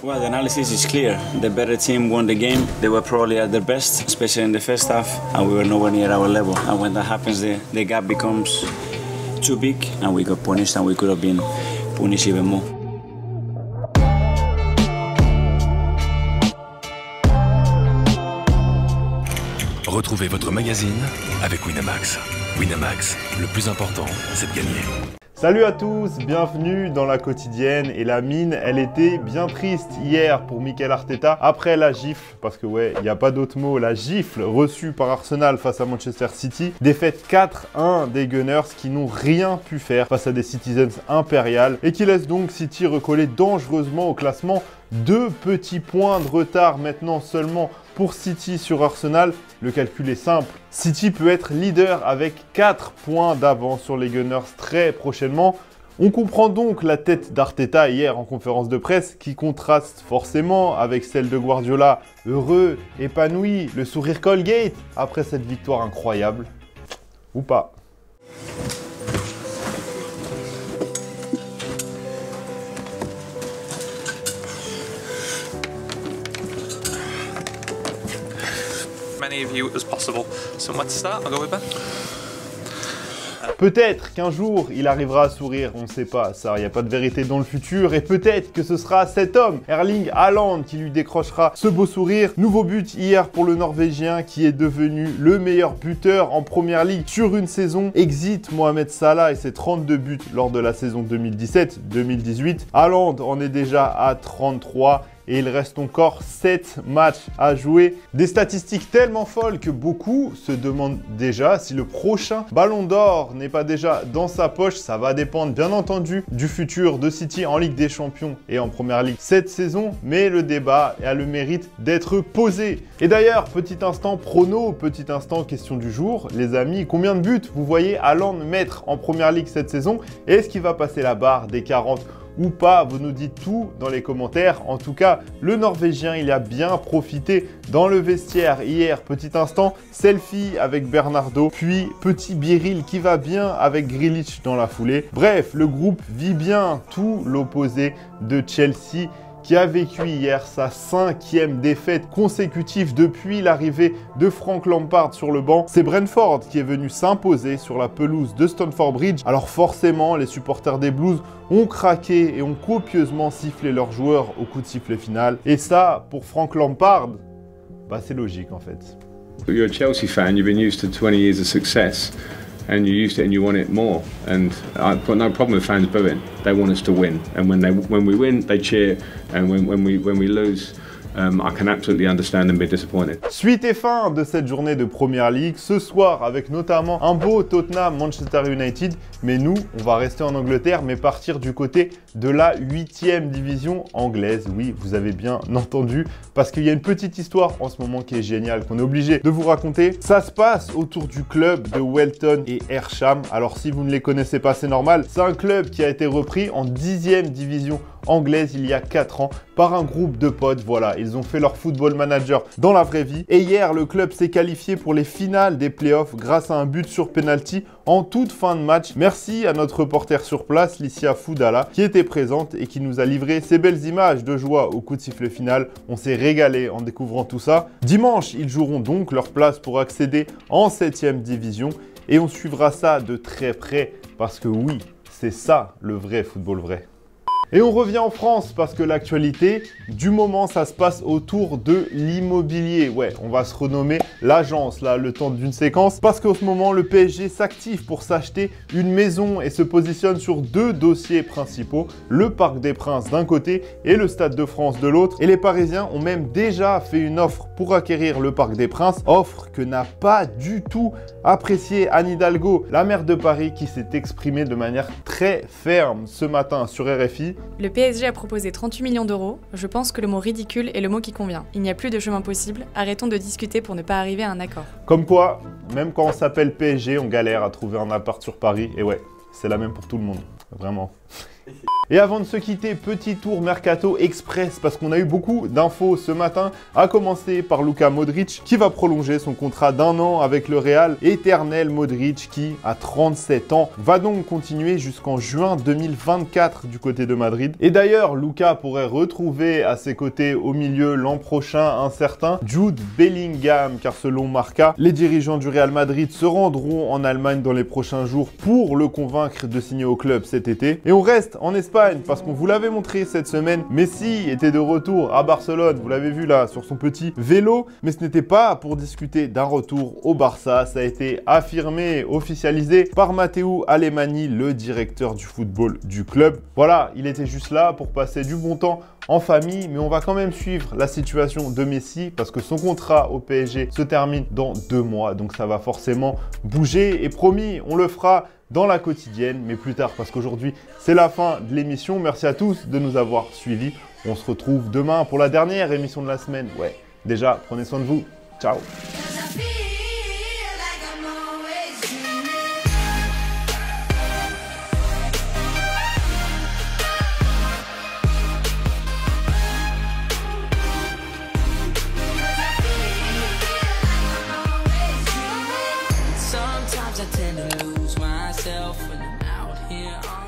Well, the analysis is clear. The better team won the game. They were probably at their best, especially in the first half, and we were nowhere near our level. And when that happens, the gap becomes too big, and we got punished, and we could have been punished even more. Retrouvez votre magazine avec Winamax. Winamax, le plus important, c'est de gagner. Salut à tous, bienvenue dans la quotidienne. Et la mine, elle était bien triste hier pour Mikel Arteta après la gifle, parce que ouais, il n'y a pas d'autre mot, la gifle reçue par Arsenal face à Manchester City. Défaite 4-1 des Gunners qui n'ont rien pu faire face à des Citizens impériales et qui laissent donc City recoller dangereusement au classement. 2 petits points de retard maintenant seulement pour City sur Arsenal. Le calcul est simple. City peut être leader avec 4 points d'avance sur les Gunners très prochainement. On comprend donc la tête d'Arteta hier en conférence de presse qui contraste forcément avec celle de Guardiola, heureux, épanoui, le sourire Colgate après cette victoire incroyable. Ou pas. Many of you as possible. Somewhere to start, I'll go with Ben. Peut-être qu'un jour, il arrivera à sourire, on ne sait pas, ça, il n'y a pas de vérité dans le futur, et peut-être que ce sera cet homme, Erling Haaland, qui lui décrochera ce beau sourire. Nouveau but hier pour le Norvégien, qui est devenu le meilleur buteur en Première Ligue sur une saison. Exit Mohamed Salah et ses 32 buts lors de la saison 2017-2018. Haaland en est déjà à 33. Et il reste encore 7 matchs à jouer. Des statistiques tellement folles que beaucoup se demandent déjà si le prochain Ballon d'Or n'est pas déjà dans sa poche. Ça va dépendre bien entendu du futur de City en Ligue des Champions et en Première Ligue cette saison. Mais le débat a le mérite d'être posé. Et d'ailleurs, petit instant prono, petit instant question du jour. Les amis, combien de buts vous voyez Haaland mettre en Première Ligue cette saison? Est-ce qu'il va passer la barre des 40 ou pas? Vous nous dites tout dans les commentaires. En tout cas, le Norvégien, il a bien profité dans le vestiaire hier. Petit instant, selfie avec Bernardo, puis petit biril qui va bien avec Grealish dans la foulée. Bref, le groupe vit bien, tout l'opposé de Chelsea, qui a vécu hier sa 5e défaite consécutive depuis l'arrivée de Frank Lampard sur le banc. C'est Brentford qui est venu s'imposer sur la pelouse de Stamford Bridge. Alors forcément, les supporters des Blues ont craqué et ont copieusement sifflé leurs joueurs au coup de sifflet final. Et ça, pour Frank Lampard, bah c'est logique en fait. You're a Chelsea fan, you've been used to 20 years of success. And you're used to it and you want it more. And I've got no problem with fans booing. They want us to win. And when we win, they cheer. And when we lose, I can absolutely understand and be disappointed. Suite et fin de cette journée de Première Ligue, ce soir avec notamment un beau Tottenham-Manchester United. Mais nous, on va rester en Angleterre, mais partir du côté de la 8e division anglaise. Oui, vous avez bien entendu, parce qu'il y a une petite histoire en ce moment qui est géniale, qu'on est obligé de vous raconter. Ça se passe autour du club de Welton et Hersham. Alors si vous ne les connaissez pas, c'est normal. C'est un club qui a été repris en 10e division anglaise il y a 4 ans par un groupe de potes. Voilà, ils ont fait leur football manager dans la vraie vie. Et hier, le club s'est qualifié pour les finales des playoffs grâce à un but sur penalty en toute fin de match. Merci à notre reporter sur place, Licia Foudala, qui était présente et qui nous a livré ces belles images de joie au coup de sifflet final. On s'est régalé en découvrant tout ça. Dimanche, ils joueront donc leur place pour accéder en 7e division et on suivra ça de très près parce que oui, c'est ça le vrai football vrai. Et on revient en France parce que l'actualité du moment, ça se passe autour de l'immobilier. Ouais, on va se renommer l'agence là, le temps d'une séquence. Parce qu'en ce moment, le PSG s'active pour s'acheter une maison et se positionne sur 2 dossiers principaux. Le Parc des Princes d'un côté et le Stade de France de l'autre. Et les Parisiens ont même déjà fait une offre pour acquérir le Parc des Princes. Offre que n'a pas du tout appréciée Anne Hidalgo, la maire de Paris, qui s'est exprimée de manière très ferme ce matin sur RFI. Le PSG a proposé 38 millions d'euros. Je pense que le mot ridicule est le mot qui convient. Il n'y a plus de chemin possible. Arrêtons de discuter pour ne pas arriver à un accord. Comme quoi, même quand on s'appelle PSG, on galère à trouver un appart sur Paris. Et ouais, c'est la même pour tout le monde. Vraiment. Et avant de se quitter, petit tour Mercato Express parce qu'on a eu beaucoup d'infos ce matin, à commencer par Luka Modric qui va prolonger son contrat d'1 an avec le Real. Éternel Modric qui, à 37 ans, va donc continuer jusqu'en juin 2024 du côté de Madrid. Et d'ailleurs, Luka pourrait retrouver à ses côtés au milieu l'an prochain un certain Jude Bellingham, car selon Marca, les dirigeants du Real Madrid se rendront en Allemagne dans les prochains jours pour le convaincre de signer au club cet été. Et on reste en Espagne parce qu'on vous l'avait montré cette semaine, Messi était de retour à Barcelone, vous l'avez vu là sur son petit vélo, mais ce n'était pas pour discuter d'un retour au Barça, ça a été affirmé, officialisé par Matteo Alemany, le directeur du football du club. Voilà, il était juste là pour passer du bon temps en famille, mais on va quand même suivre la situation de Messi parce que son contrat au PSG se termine dans 2 mois, donc ça va forcément bouger et promis, on le fera dans la quotidienne, mais plus tard parce qu'aujourd'hui c'est la fin de l'émission. Merci à tous de nous avoir suivis. On se retrouve demain pour la dernière émission de la semaine. Ouais, déjà, prenez soin de vous. Ciao. Sometimes I tend to lose myself when I'm out here on